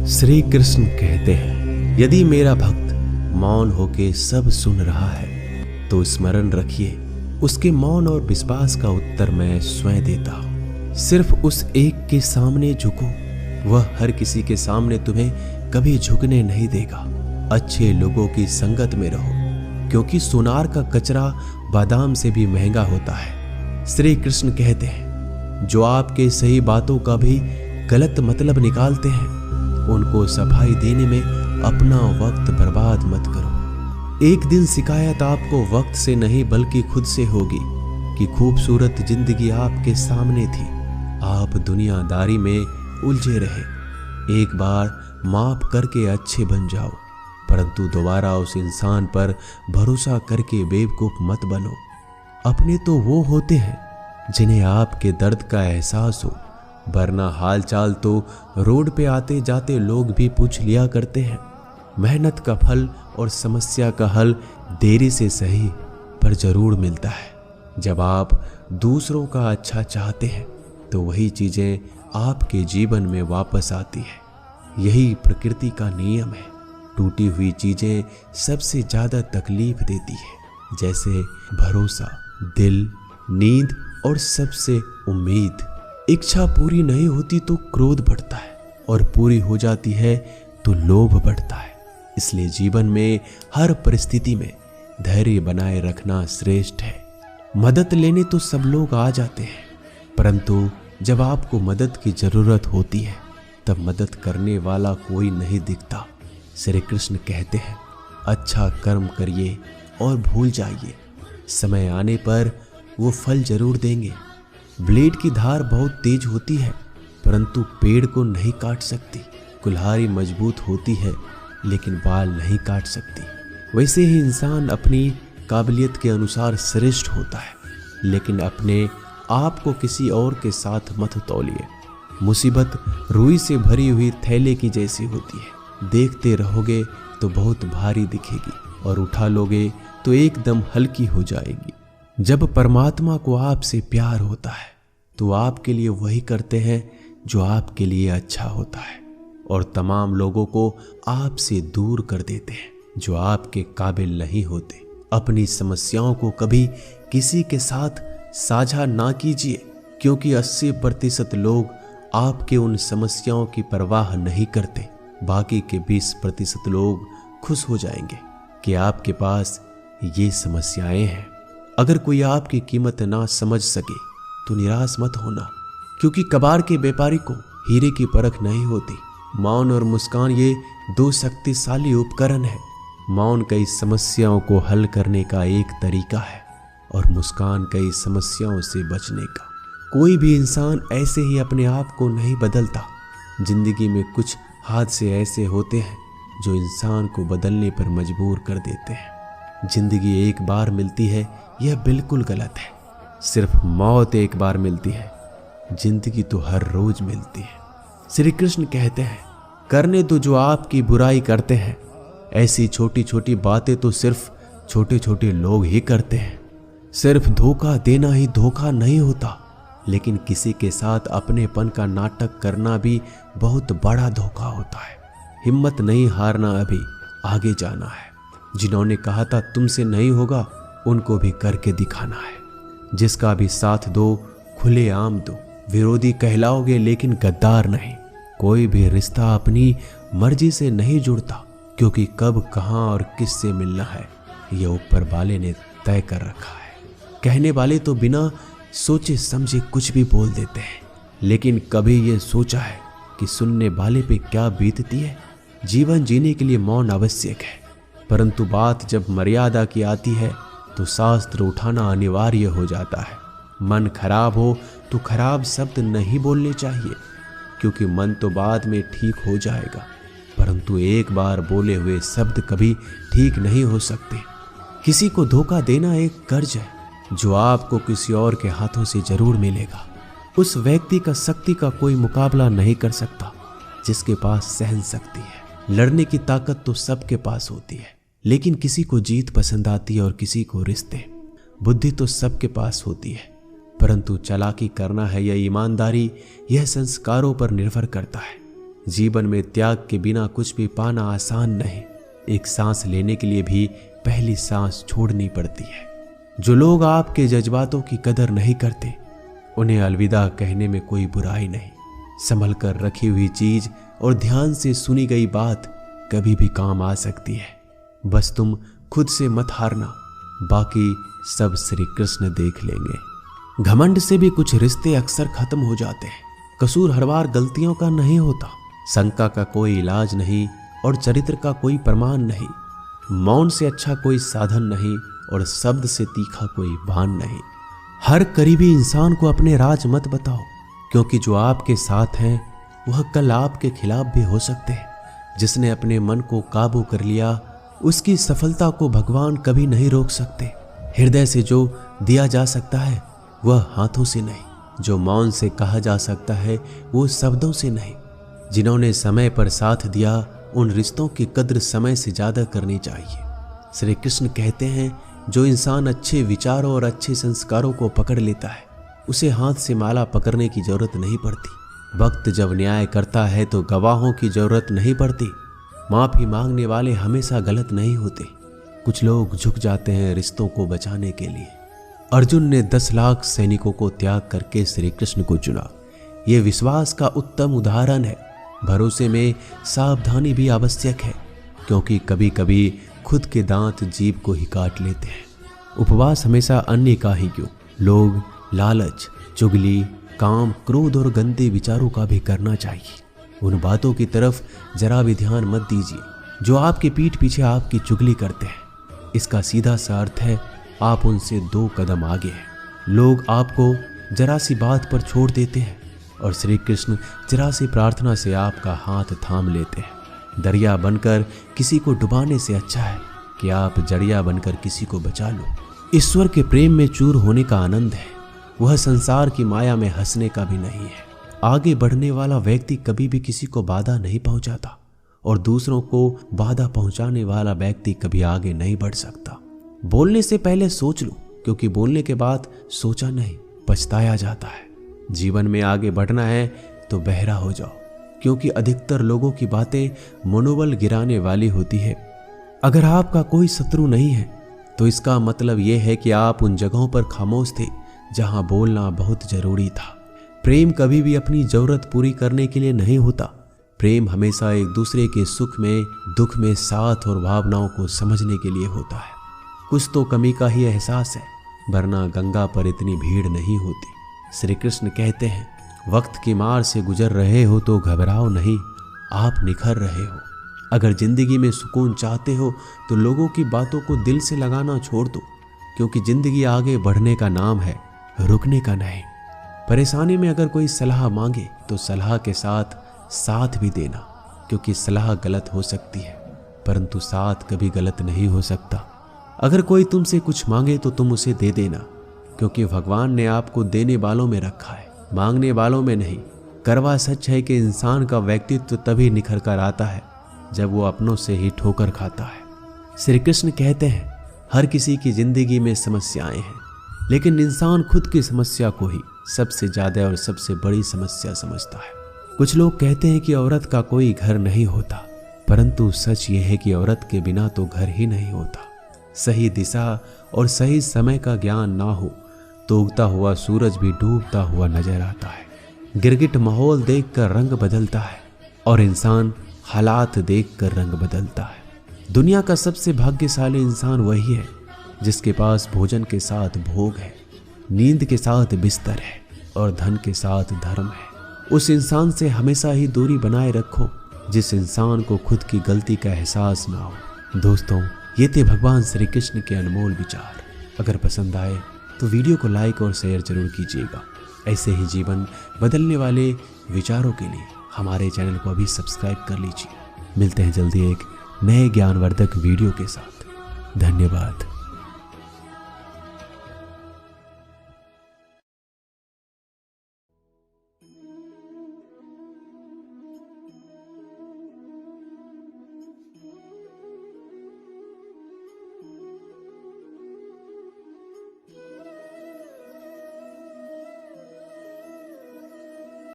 श्री कृष्ण कहते हैं, यदि मेरा भक्त मौन होके सब सुन रहा है तो स्मरण रखिए, उसके मौन और विश्वास का उत्तर मैं स्वयं देता हूं। सिर्फ उस एक के सामने झुको, वह हर किसी के सामने तुम्हें कभी झुकने नहीं देगा। अच्छे लोगों की संगत में रहो, क्योंकि सोनार का कचरा बादाम से भी महंगा होता है। श्री कृष्ण कहते हैं, जो आपके सही बातों का भी गलत मतलब निकालते हैं, उनको सफाई देने में अपना वक्त बर्बाद मत करो। एक दिन शिकायत आपको वक्त से नहीं बल्कि खुद से होगी कि खूबसूरत जिंदगी आपके सामने थी, आप दुनियादारी में उलझे रहे। एक बार माफ करके अच्छे बन जाओ, परंतु दोबारा उस इंसान पर भरोसा करके बेवकूफ मत बनो। अपने तो वो होते हैं जिन्हें आपके दर्द का एहसास हो, वरना हालचाल तो रोड पे आते जाते लोग भी पूछ लिया करते हैं। मेहनत का फल और समस्या का हल देरी से सही पर जरूर मिलता है। जब आप दूसरों का अच्छा चाहते हैं तो वही चीजें आपके जीवन में वापस आती है। यही प्रकृति का नियम है। टूटी हुई चीजें सबसे ज्यादा तकलीफ देती है, जैसे भरोसा, दिल, नींद और सबसे उम्मीद। इच्छा पूरी नहीं होती तो क्रोध बढ़ता है, और पूरी हो जाती है तो लोभ बढ़ता है। इसलिए जीवन में हर परिस्थिति में धैर्य बनाए रखना श्रेष्ठ है। मदद लेने तो सब लोग आ जाते हैं, परंतु जब आपको मदद की जरूरत होती है तब मदद करने वाला कोई नहीं दिखता। श्री कृष्ण कहते हैं, अच्छा कर्म करिए और भूल जाइए, समय आने पर वो फल जरूर देंगे। ब्लेड की धार बहुत तेज होती है, परंतु पेड़ को नहीं काट सकती। कुल्हाड़ी मजबूत होती है, लेकिन बाल नहीं काट सकती। वैसे ही इंसान अपनी काबिलियत के अनुसार श्रेष्ठ होता है, लेकिन अपने आप को किसी और के साथ मत तौलिए। मुसीबत रुई से भरी हुई थैले की जैसी होती है, देखते रहोगे तो बहुत भारी दिखेगी और उठा लोगे तो एकदम हल्की हो जाएगी। जब परमात्मा को आपसे प्यार होता है तो आपके लिए वही करते हैं जो आपके लिए अच्छा होता है, और तमाम लोगों को आपसे दूर कर देते हैं जो आपके काबिल नहीं होते। अपनी समस्याओं को कभी किसी के साथ साझा ना कीजिए, क्योंकि 80% लोग आपके उन समस्याओं की परवाह नहीं करते। बाकी के 20% लोग खुश हो जाएंगे कि आपके पास ये समस्याएं हैं। अगर कोई आपकी कीमत ना समझ सके तो निराश मत होना, क्योंकि कबाड़ के व्यापारी को हीरे की परख नहीं होती। मौन और मुस्कान ये दो शक्तिशाली उपकरण है। मौन कई समस्याओं को हल करने का एक तरीका है, और मुस्कान कई समस्याओं से बचने का। कोई भी इंसान ऐसे ही अपने आप को नहीं बदलता। जिंदगी में कुछ हादसे ऐसे होते हैं जो इंसान को बदलने पर मजबूर कर देते हैं। जिंदगी एक बार मिलती है, यह बिल्कुल गलत है। सिर्फ मौत एक बार मिलती है, जिंदगी तो हर रोज मिलती है। श्री कृष्ण कहते हैं, करने दो जो आपकी बुराई करते हैं। ऐसी छोटी छोटी बातें तो सिर्फ छोटे छोटे लोग ही करते हैं। सिर्फ धोखा देना ही धोखा नहीं होता, लेकिन किसी के साथ अपनेपन का नाटक करना भी बहुत बड़ा धोखा होता है। हिम्मत नहीं हारना, अभी आगे जाना है। जिन्होंने कहा था तुमसे नहीं होगा, उनको भी करके दिखाना है। जिसका भी साथ दो, खुले आम दो। विरोधी कहलाओगे लेकिन गद्दार नहीं। कोई भी रिश्ता अपनी मर्जी से नहीं जुड़ता, क्योंकि कब, कहां और किससे मिलना है यह ऊपर वाले ने तय कर रखा है। कहने वाले तो बिना सोचे समझे कुछ भी बोल देते हैं, लेकिन कभी ये सोचा है कि सुनने वाले पे क्या बीतती है? जीवन जीने के लिए मौन आवश्यक है, परंतु बात जब मर्यादा की आती है तो शास्त्र उठाना अनिवार्य हो जाता है। मन खराब हो तो खराब शब्द नहीं बोलने चाहिए, क्योंकि मन तो बाद में ठीक हो जाएगा, परंतु एक बार बोले हुए शब्द कभी ठीक नहीं हो सकते। किसी को धोखा देना एक कर्ज है जो आपको किसी और के हाथों से जरूर मिलेगा। उस व्यक्ति का शक्ति का कोई मुकाबला नहीं कर सकता जिसके पास सहन शक्ति है। लड़ने की ताकत तो सबके पास होती है, लेकिन किसी को जीत पसंद आती है और किसी को रिश्ते। बुद्धि तो सबके पास होती है, परंतु चालाकी करना है या ईमानदारी, यह संस्कारों पर निर्भर करता है। जीवन में त्याग के बिना कुछ भी पाना आसान नहीं। एक सांस लेने के लिए भी पहली सांस छोड़नी पड़ती है। जो लोग आपके जज्बातों की कदर नहीं करते, उन्हें अलविदा कहने में कोई बुराई नहीं। संभल कर रखी हुई चीज और ध्यान से सुनी गई बात कभी भी काम आ सकती है। बस तुम खुद से मत हारना, बाकी सब श्री कृष्ण देख लेंगे। घमंड से भी कुछ रिश्ते अक्सर खत्म हो जाते हैं। कसूर हर बार गलतियों का नहीं होता। शंका का कोई इलाज नहीं और चरित्र का कोई प्रमाण नहीं। मौन से अच्छा कोई साधन नहीं और शब्द से तीखा कोई बाण नहीं। हर करीबी इंसान को अपने राज मत बताओ, क्योंकि जो आपके साथ हैं वह कल आपके खिलाफ भी हो सकते हैं। जिसने अपने मन को काबू कर लिया, उसकी सफलता को भगवान कभी नहीं रोक सकते। हृदय से जो दिया जा सकता है वह हाथों से नहीं। जो मौन से कहा जा सकता है वो शब्दों से नहीं। जिन्होंने समय पर साथ दिया, उन रिश्तों की कद्र समय से ज्यादा करनी चाहिए। श्री कृष्ण कहते हैं, जो इंसान अच्छे विचारों और अच्छे संस्कारों को पकड़ लेता है, उसे हाथ से माला पकड़ने की जरूरत नहीं पड़ती। वक्त जब न्याय करता है तो गवाहों की जरूरत नहीं पड़ती। माफी मांगने वाले हमेशा गलत नहीं होते। कुछ लोग झुक जाते हैं रिश्तों को बचाने के लिए। अर्जुन ने 10 लाख सैनिकों को त्याग करके श्री कृष्ण को चुना। यह विश्वास का उत्तम उदाहरण है। भरोसे में सावधानी भी आवश्यक है, क्योंकि कभी कभी खुद के दांत जीभ को ही काट लेते हैं। उपवास हमेशा अन्य का ही क्यों, लोग लालच, चुगली, काम, क्रोध और गंदे विचारों का भी करना चाहिए। उन बातों की तरफ जरा भी ध्यान मत दीजिए जो आपके पीठ पीछे आपकी चुगली करते हैं। इसका सीधा सा अर्थ है आप उनसे 2 कदम आगे हैं। लोग आपको जरा सी बात पर छोड़ देते हैं और श्री कृष्ण जरा सी प्रार्थना से आपका हाथ थाम लेते हैं। दरिया बनकर किसी को डुबाने से अच्छा है कि आप जड़िया बनकर किसी को बचा लो। ईश्वर के प्रेम में चूर होने का आनंद है, वह संसार की माया में हंसने का भी नहीं है। आगे बढ़ने वाला व्यक्ति कभी भी किसी को बाधा नहीं पहुंचाता और दूसरों को बाधा पहुंचाने वाला व्यक्ति कभी आगे नहीं बढ़ सकता। बोलने से पहले सोच लो, क्योंकि बोलने के बाद सोचा नहीं पछताया जाता है। जीवन में आगे बढ़ना है तो बहरा हो जाओ, क्योंकि अधिकतर लोगों की बातें मनोबल गिराने वाली होती है। अगर आपका कोई शत्रु नहीं है तो इसका मतलब यह है कि आप उन जगहों पर खामोश थे जहां बोलना बहुत जरूरी था। प्रेम कभी भी अपनी जरूरत पूरी करने के लिए नहीं होता। प्रेम हमेशा एक दूसरे के सुख में दुख में साथ और भावनाओं को समझने के लिए होता है। कुछ तो कमी का ही एहसास है, वरना गंगा पर इतनी भीड़ नहीं होती। श्री कृष्ण कहते हैं, वक्त की मार से गुजर रहे हो तो घबराओ नहीं, आप निखर रहे हो। अगर जिंदगी में सुकून चाहते हो तो लोगों की बातों को दिल से लगाना छोड़ दो, क्योंकि जिंदगी आगे बढ़ने का नाम है, रुकने का नहीं। परेशानी में अगर कोई सलाह मांगे तो सलाह के साथ भी देना, क्योंकि सलाह गलत हो सकती है परंतु साथ कभी गलत नहीं हो सकता। अगर कोई तुमसे कुछ मांगे तो तुम उसे दे देना, क्योंकि भगवान ने आपको देने वालों में रखा है, मांगने वालों में नहीं। करवा सच है कि इंसान का व्यक्तित्व तभी निखर कर आता है जब वो अपनों से ही ठोकर खाता है। श्री कृष्ण कहते हैं, हर किसी की जिंदगी में समस्याएं हैं, लेकिन इंसान खुद की समस्या को ही सबसे ज्यादा और सबसे बड़ी समस्या समझता है। कुछ लोग कहते हैं कि औरत का कोई घर नहीं होता, परंतु सच ये है कि औरत के बिना तो घर ही नहीं होता। सही दिशा और सही समय का ज्ञान ना हो तो उगता हुआ सूरज भी डूबता हुआ नजर आता है। गिरगिट माहौल देखकर रंग बदलता है और इंसान हालात देखकर रंग बदलता है। दुनिया का सबसे भाग्यशाली इंसान वही है जिसके पास भोजन के साथ भोग है, नींद के साथ बिस्तर है और धन के साथ धर्म है। उस इंसान से हमेशा ही दूरी बनाए रखो जिस इंसान को खुद की गलती का एहसास ना हो। दोस्तों, ये थे भगवान श्री कृष्ण के अनमोल विचार। अगर पसंद आए तो वीडियो को लाइक और शेयर जरूर कीजिएगा। ऐसे ही जीवन बदलने वाले विचारों के लिए हमारे चैनल को अभी सब्सक्राइब कर लीजिए। मिलते हैं जल्दी एक नए ज्ञानवर्धक वीडियो के साथ। धन्यवाद।